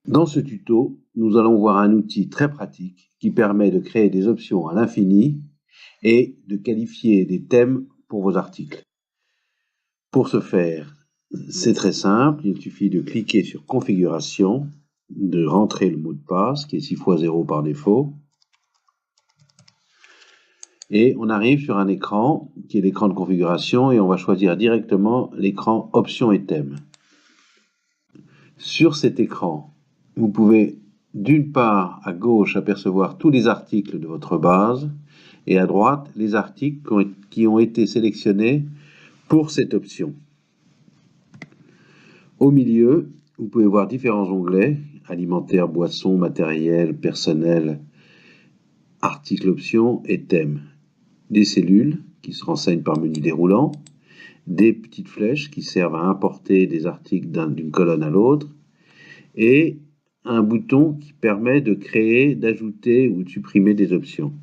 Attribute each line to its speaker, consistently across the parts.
Speaker 1: Dans ce tuto, nous allons voir un outil très pratique qui permet de créer des options à l'infini et de qualifier des thèmes pour vos articles. Pour ce faire, c'est très simple, il suffit de cliquer sur Configuration, de rentrer le mot de passe qui est 6x0 par défaut, et on arrive sur un écran qui est l'écran de configuration et on va choisir directement l'écran Options et thèmes. Sur cet écran, vous pouvez d'une part à gauche apercevoir tous les articles de votre base et à droite les articles qui ont été sélectionnés pour cette option. Au milieu, vous pouvez voir différents onglets: alimentaire, boisson, matériel, personnel, articles, options et thèmes. Des cellules qui se renseignent par menu déroulant, des petites flèches qui servent à importer des articles d'une colonne à l'autre, et un bouton qui permet de créer, d'ajouter ou de supprimer des options.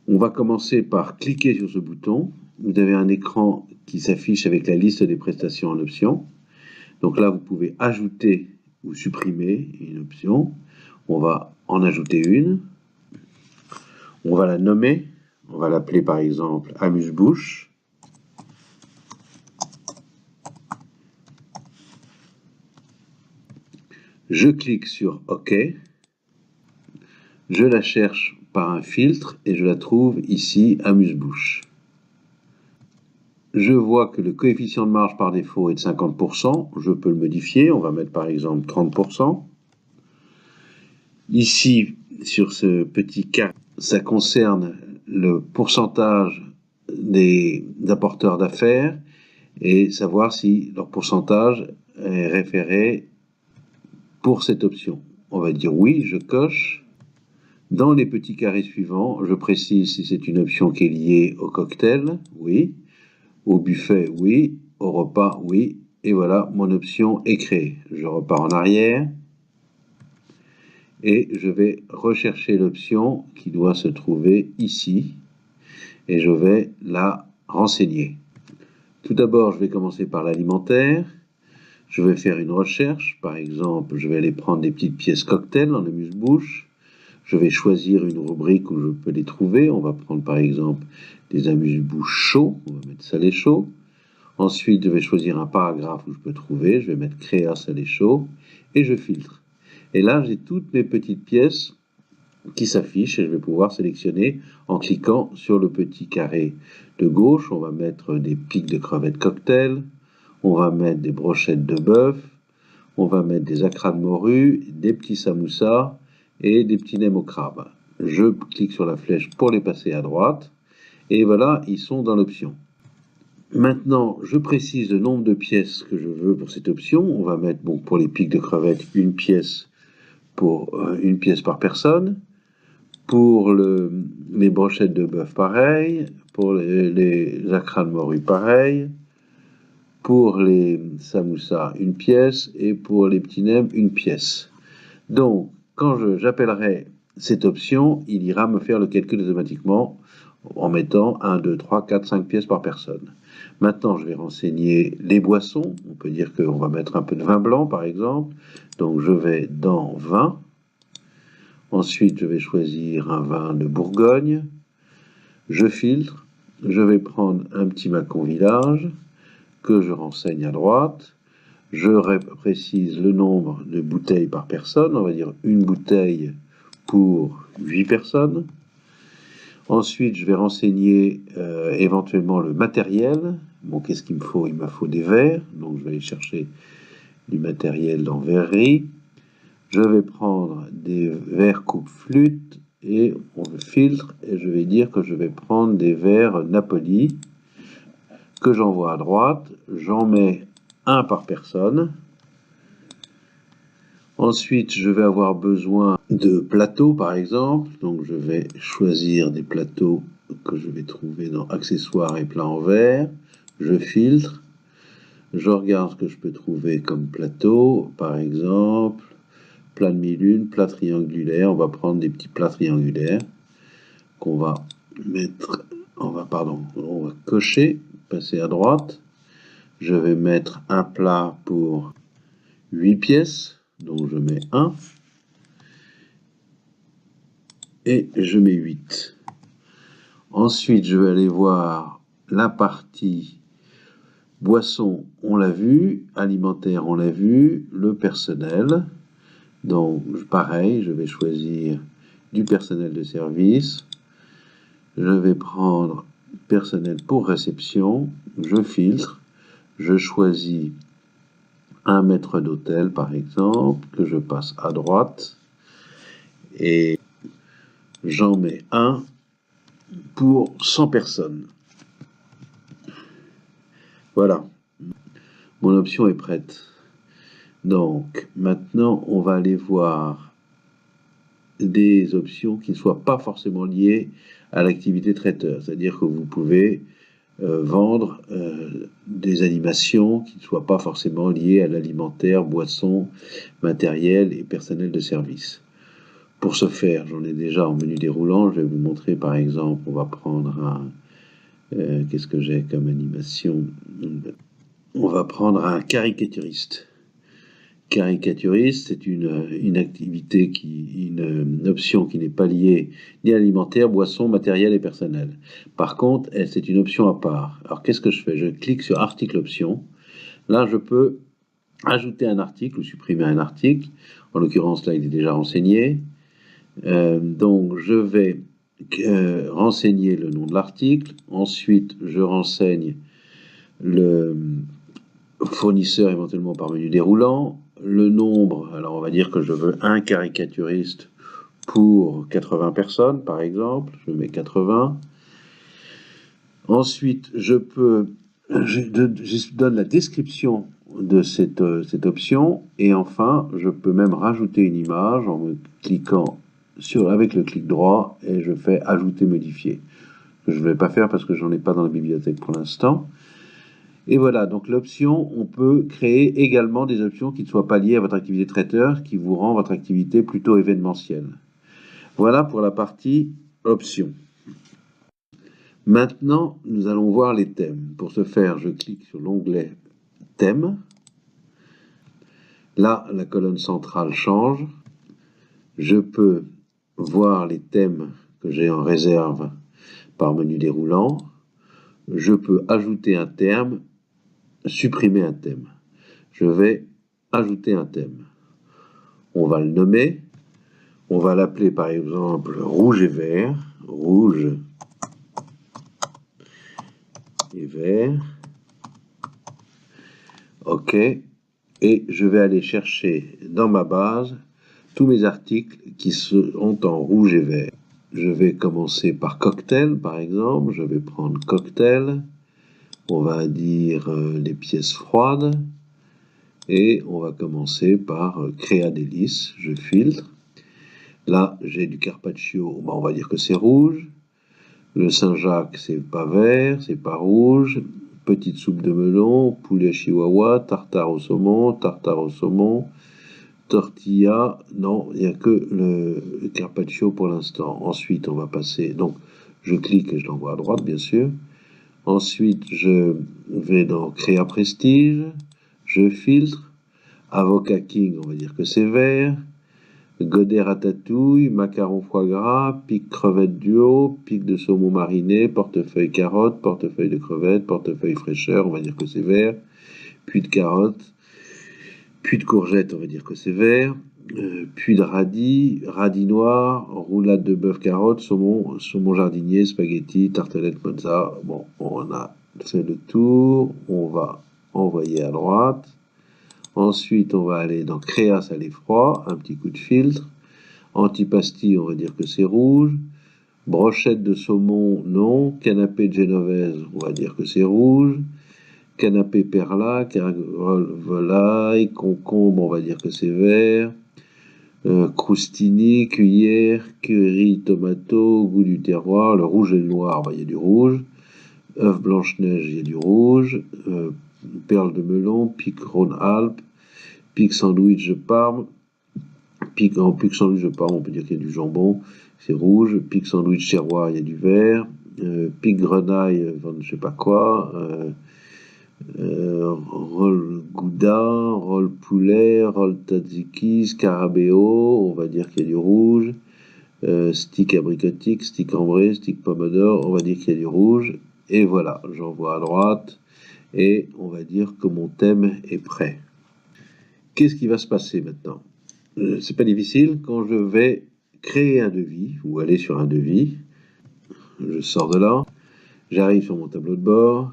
Speaker 1: On va commencer par cliquer sur ce bouton. Vous avez un écran qui s'affiche avec la liste des prestations en options. Donc là, vous pouvez ajouter ou supprimer une option. On va en ajouter une. On va la nommer. On va l'appeler par exemple Amuse-bouche. Je clique sur OK. Je la cherche par un filtre et je la trouve ici, Amuse-bouche. Je vois que le coefficient de marge par défaut est de 50%. Je peux le modifier. On va mettre par exemple 30%. Ici, sur ce petit carré, ça concerne le pourcentage des apporteurs d'affaires et savoir si leur pourcentage est référé pour cette option. On va dire oui, je coche. Dans les petits carrés suivants, je précise si c'est une option qui est liée au cocktail, oui, au buffet, oui, au repas, oui, et voilà, mon option est créée. Je repars en arrière et je vais rechercher l'option qui doit se trouver ici et je vais la renseigner. Tout d'abord, je vais commencer par l'alimentaire. Je vais faire une recherche, par exemple, je vais aller prendre des petites pièces cocktail en amuse-bouche. Je vais choisir une rubrique où je peux les trouver. On va prendre par exemple des amuse-bouches chauds. On va mettre salé chaud. Ensuite, je vais choisir un paragraphe où je peux trouver. Je vais mettre créa salé chaud et je filtre. Et là, j'ai toutes mes petites pièces qui s'affichent et je vais pouvoir sélectionner en cliquant sur le petit carré de gauche. On va mettre des pics de crevettes cocktail. On va mettre des brochettes de bœuf. On va mettre des acras de morue, des petits samoussas et des petits nems au crabe. Je clique sur la flèche pour les passer à droite. Et voilà, ils sont dans l'option. Maintenant, je précise le nombre de pièces que je veux pour cette option. On va mettre, bon, pour les pics de crevettes, une pièce par personne. Pour les brochettes de bœuf, pareil. Pour les acras de morue, pareil. Pour les samoussas, une pièce. Et pour les petits nems, une pièce. Donc, quand j'appellerai cette option, il ira me faire le calcul automatiquement en mettant 1, 2, 3, 4, 5 pièces par personne. Maintenant, je vais renseigner les boissons. On peut dire qu'on va mettre un peu de vin blanc, par exemple. Donc, je vais dans vin. Ensuite, je vais choisir un vin de Bourgogne. Je filtre. Je vais prendre un petit Macon Village que je renseigne à droite. Je précise le nombre de bouteilles par personne. On va dire une bouteille pour 8 personnes. Ensuite, je vais renseigner éventuellement le matériel. Bon, qu'est-ce qu'il me faut? Il me faut des verres. Donc, je vais aller chercher du matériel dans verrerie. Je vais prendre des verres coupe-flûte et on filtre. Et je vais dire que je vais prendre des verres Napoli que j'envoie à droite. J'en mets un par personne. Ensuite, je vais avoir besoin de plateaux, par exemple. Donc, je vais choisir des plateaux que je vais trouver dans accessoires et plats en verre. Je filtre. Je regarde ce que je peux trouver comme plateau. Par exemple, plat de mi-lune, plat triangulaire. On va prendre des petits plats triangulaires qu'on va mettre. On va cocher, passer à droite. Je vais mettre un plat pour 8 pièces. donc je mets 1, et je mets 8. Ensuite, je vais aller voir la partie boisson, on l'a vu, alimentaire, on l'a vu, le personnel. Donc, pareil, je vais choisir du personnel de service. Je vais prendre personnel pour réception. Je filtre. Je choisis un maître d'hôtel, par exemple, que je passe à droite. Et j'en mets un pour 100 personnes. Voilà. Mon option est prête. Donc, maintenant, on va aller voir des options qui ne soient pas forcément liées à l'activité traiteur. C'est-à-dire que vous pouvez vendre des animations qui ne soient pas forcément liées à l'alimentaire, boisson, matériel et personnel de service. Pour ce faire, j'en ai déjà en menu déroulant. Je vais vous montrer par exemple, on va prendre un... qu'est-ce que j'ai comme animation? On va prendre un caricaturiste. Caricaturiste, c'est une activité, une option qui n'est pas liée ni à l'alimentaire, boisson, matériel et personnel. Par contre, c'est une option à part. Alors qu'est-ce que je fais? Je clique sur article option. Là, je peux ajouter un article ou supprimer un article. En l'occurrence, là, il est déjà renseigné. Donc, je vais renseigner le nom de l'article. Ensuite, je renseigne le fournisseur éventuellement par menu déroulant. Le nombre, alors on va dire que je veux un caricaturiste pour 80 personnes, par exemple. Je mets 80. Ensuite, je donne la description de cette option. Et enfin, je peux même rajouter une image en me cliquant avec le clic droit et je fais ajouter, modifier. Je ne vais pas faire parce que j'en ai pas dans la bibliothèque pour l'instant. Et voilà, donc l'option, on peut créer également des options qui ne soient pas liées à votre activité traiteur, qui vous rend votre activité plutôt événementielle. Voilà pour la partie options. Maintenant, nous allons voir les thèmes. Pour ce faire, je clique sur l'onglet thèmes. Là, la colonne centrale change. Je peux voir les thèmes que j'ai en réserve par menu déroulant. Je peux ajouter un terme, supprimer un thème. Je vais ajouter un thème. On va le nommer. On va l'appeler par exemple rouge et vert. Rouge et vert. OK. Et je vais aller chercher dans ma base tous mes articles qui sont en rouge et vert. Je vais commencer par cocktail, par exemple. Je vais prendre cocktail. On va dire les pièces froides. Et on va commencer par créa délice. Je filtre. Là, j'ai du carpaccio. On va dire que c'est rouge. Le Saint-Jacques, c'est pas vert, c'est pas rouge. Petite soupe de melon, poulet chihuahua, tartare au saumon, tortilla. Non, il n'y a que le carpaccio pour l'instant. Ensuite, on va passer. Donc, je clique et je l'envoie à droite, bien sûr. Ensuite, je vais dans Créa Prestige. Je filtre. Avocat King, on va dire que c'est vert. Godet ratatouille, macaron foie gras, pique crevette duo, pique de saumon mariné, portefeuille carotte, portefeuille de crevettes, portefeuille fraîcheur, on va dire que c'est vert, puis de carottes, puis de courgettes, on va dire que c'est vert, puis de radis, radis noir, roulade de bœuf carotte, saumon jardinier, spaghetti, tartelette mozza. Bon, on a fait le tour, on va envoyer à droite. Ensuite, on va aller dans Créa salé froid, un petit coup de filtre. Antipasti, on va dire que c'est rouge. Brochette de saumon, non. Canapé de génovaise, on va dire que c'est rouge. Canapé perla, volaille, concombre, on va dire que c'est vert. Croustini, cuillère, curry, tomato, goût du terroir. Le rouge et le noir, il y a du rouge. Œuf Blanche-Neige, il y a du rouge. Perle de melon, pique Rhône-Alpes. Pique sandwich de Parme, pique sandwich de Parme, on peut dire qu'il y a du jambon, c'est rouge. Pique sandwich terroir, il y a du vert. Pique grenaille, je sais pas quoi. Roll Gouda, roll poulet, roll tzatziki, scarabeo, on va dire qu'il y a du rouge. Stick abricotique, stick ambré, stick pomme d'or, on va dire qu'il y a du rouge. Et voilà, j'envoie à droite. Et on va dire que mon thème est prêt. Qu'est-ce qui va se passer maintenant? C'est pas difficile. Quand je vais créer un devis, ou aller sur un devis, je sors de là, j'arrive sur mon tableau de bord,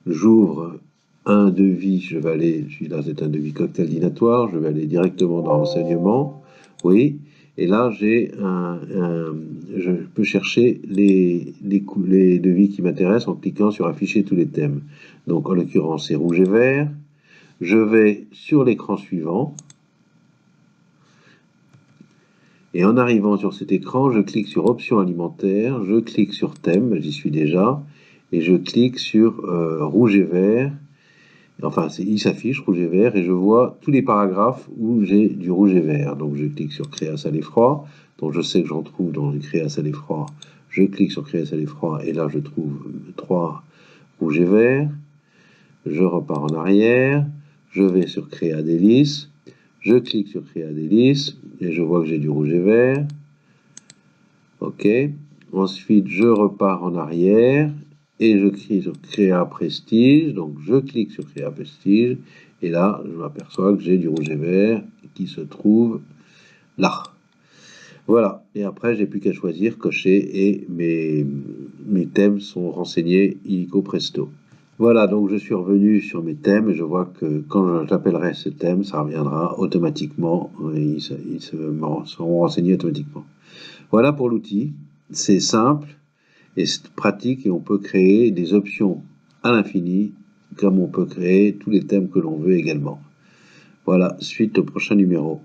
Speaker 1: j'ouvre un devis, je vais aller, celui-là c'est un devis cocktail dînatoire, je vais aller directement dans renseignements, oui, et là je peux chercher les devis qui m'intéressent en cliquant sur afficher tous les thèmes. Donc en l'occurrence c'est rouge et vert. Je vais sur l'écran suivant, et en arrivant sur cet écran, je clique sur options alimentaires, je clique sur thème, j'y suis déjà, et je clique sur rouge et vert. Enfin, il s'affiche rouge et vert, et je vois tous les paragraphes où j'ai du rouge et vert. Donc je clique sur créa salé froid, donc je sais que j'en trouve dans le créa salé froid. Je clique sur créa salé froid, et là je trouve 3 rouges et verts. Je repars en arrière, je vais sur créa délices. Je clique sur créa délices et je vois que j'ai du rouge et vert. Ok. Ensuite, je repars en arrière et je clique sur créa prestige. Donc, je clique sur créa prestige et là, je m'aperçois que j'ai du rouge et vert qui se trouve là. Voilà. Et après, j'ai plus qu'à choisir, cocher et mes thèmes sont renseignés illico presto. Voilà, donc je suis revenu sur mes thèmes et je vois que quand j'appellerai ce thème, ça reviendra automatiquement et ils seront renseignés automatiquement. Voilà pour l'outil, c'est simple et c'est pratique et on peut créer des options à l'infini comme on peut créer tous les thèmes que l'on veut également. Voilà, suite au prochain numéro.